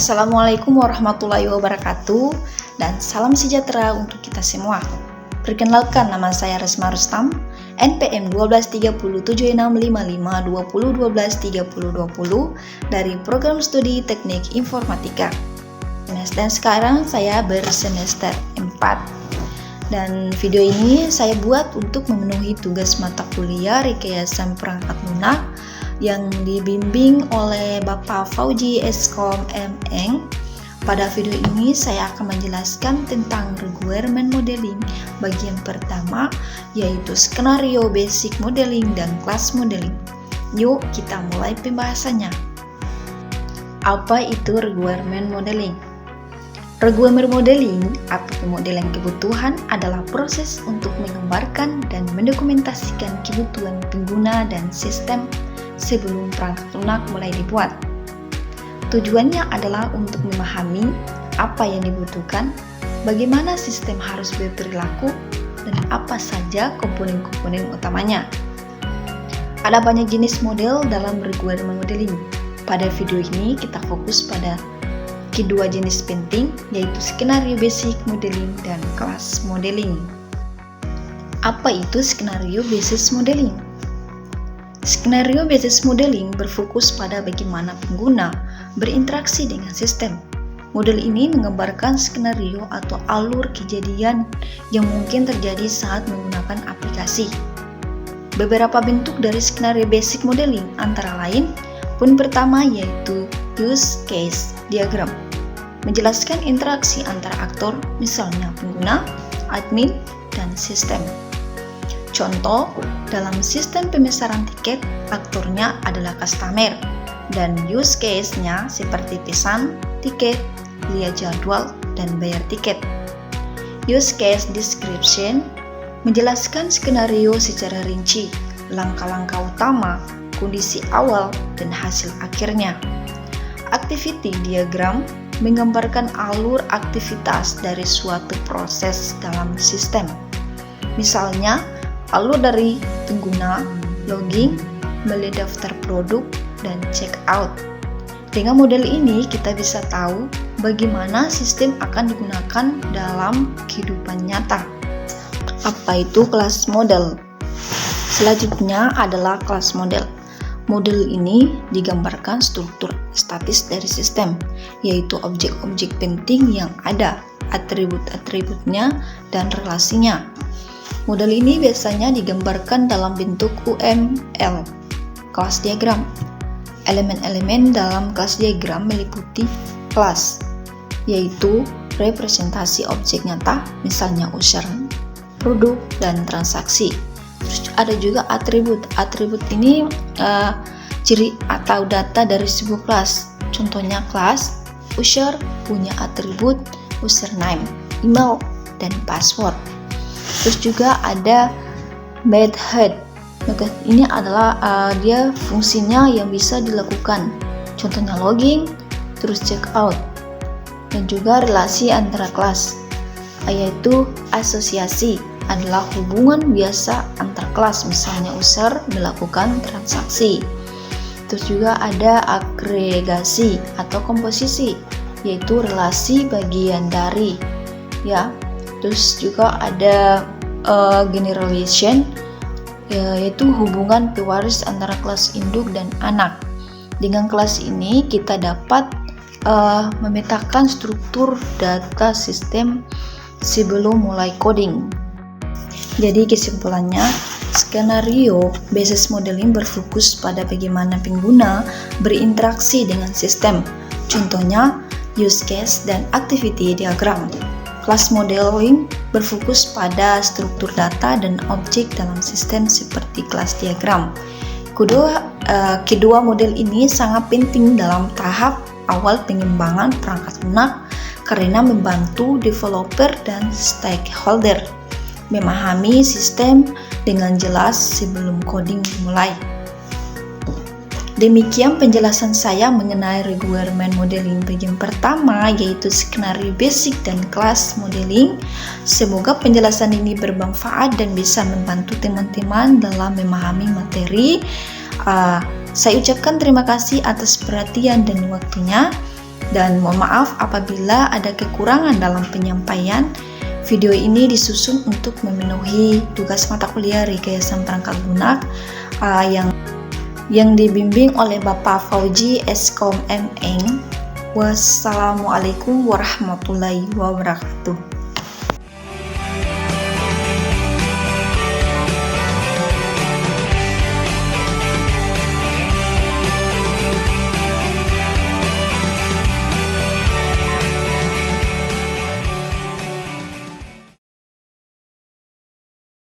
Assalamualaikum warahmatullahi wabarakatuh dan salam sejahtera untuk kita semua. Perkenalkan, nama saya Resma Rustam, NPM 123765520123020 dari Program Studi Teknik Informatika. Dan sekarang saya bersemester 4. Dan video ini saya buat untuk memenuhi tugas mata kuliah Rekayasa Perangkat Lunak yang dibimbing oleh Bapak Fauji Eskom M. Eng. Pada video ini saya akan menjelaskan tentang requirement modeling bagian pertama, yaitu skenario basic modeling dan class modeling. Yuk kita mulai pembahasannya. Apa itu requirement modeling? Requirement modeling atau pemodelan kebutuhan adalah proses untuk menggambarkan dan mendokumentasikan kebutuhan pengguna dan sistem sebelum perangkat lunak mulai dibuat. Tujuannya adalah untuk memahami apa yang dibutuhkan, bagaimana sistem harus berperilaku, dan apa saja komponen-komponen utamanya. Ada banyak jenis model dalam requirement modeling. Pada video ini kita fokus pada kedua jenis penting, yaitu skenario basic modeling dan class modeling. Apa itu skenario basis modeling? Skenario basis modeling berfokus pada bagaimana pengguna berinteraksi dengan sistem. Model ini menggambarkan skenario atau alur kejadian yang mungkin terjadi saat menggunakan aplikasi. Beberapa bentuk dari skenario basic modeling antara lain, poin pertama yaitu use case diagram, menjelaskan interaksi antara aktor, misalnya pengguna, admin, dan sistem. Contoh, dalam sistem pemesanan tiket, aktornya adalah customer, dan use case-nya seperti pesan tiket, lihat jadwal, dan bayar tiket. Use case description menjelaskan skenario secara rinci, langkah-langkah utama, kondisi awal, dan hasil akhirnya. Activity diagram menggambarkan alur aktivitas dari suatu proses dalam sistem. Misalnya, alur dari pengguna, login, beli daftar produk, dan check out. Dengan model ini kita bisa tahu bagaimana sistem akan digunakan dalam kehidupan nyata. Apa itu kelas model? Selanjutnya adalah kelas model. Model ini digambarkan struktur statis dari sistem, yaitu objek-objek penting yang ada, atribut-atributnya, dan relasinya. Model ini biasanya digambarkan dalam bentuk UML, kelas diagram. Elemen-elemen dalam kelas diagram meliputi kelas, yaitu representasi objek nyata, misalnya user, produk, dan transaksi. Terus ada juga atribut. Atribut ini ciri atau data dari sebuah kelas. Contohnya kelas user punya atribut username, email, dan password. Terus juga ada method. Method ini adalah dia fungsinya yang bisa dilakukan. Contohnya login, terus check out. Dan juga relasi antara kelas, yaitu asosiasi adalah hubungan biasa antar kelas, misalnya user melakukan transaksi. Terus juga ada agregasi atau komposisi, yaitu relasi bagian dari, ya. Terus juga ada generalization, yaitu hubungan pewaris antara kelas induk dan anak. Dengan kelas ini kita dapat memetakan struktur data sistem sebelum mulai coding. Jadi kesimpulannya, skenario basis modeling berfokus pada bagaimana pengguna berinteraksi dengan sistem. Contohnya, use case dan activity diagram. Class modeling berfokus pada struktur data dan objek dalam sistem seperti kelas diagram. Kedua model ini sangat penting dalam tahap awal pengembangan perangkat lunak karena membantu developer dan stakeholder memahami sistem dengan jelas sebelum coding dimulai. Demikian penjelasan saya mengenai requirement modeling bagian pertama, yaitu skenario basic dan class modeling. Semoga penjelasan ini bermanfaat dan bisa membantu teman-teman dalam memahami materi. Saya ucapkan terima kasih atas perhatian dan waktunya. Dan mohon maaf apabila ada kekurangan dalam penyampaian. Video ini disusun untuk memenuhi tugas mata kuliah Rekayasa Perangkat Lunak yang dibimbing oleh Bapak Fauji Eskom M. Eng. Wassalamualaikum warahmatullahi wabarakatuh.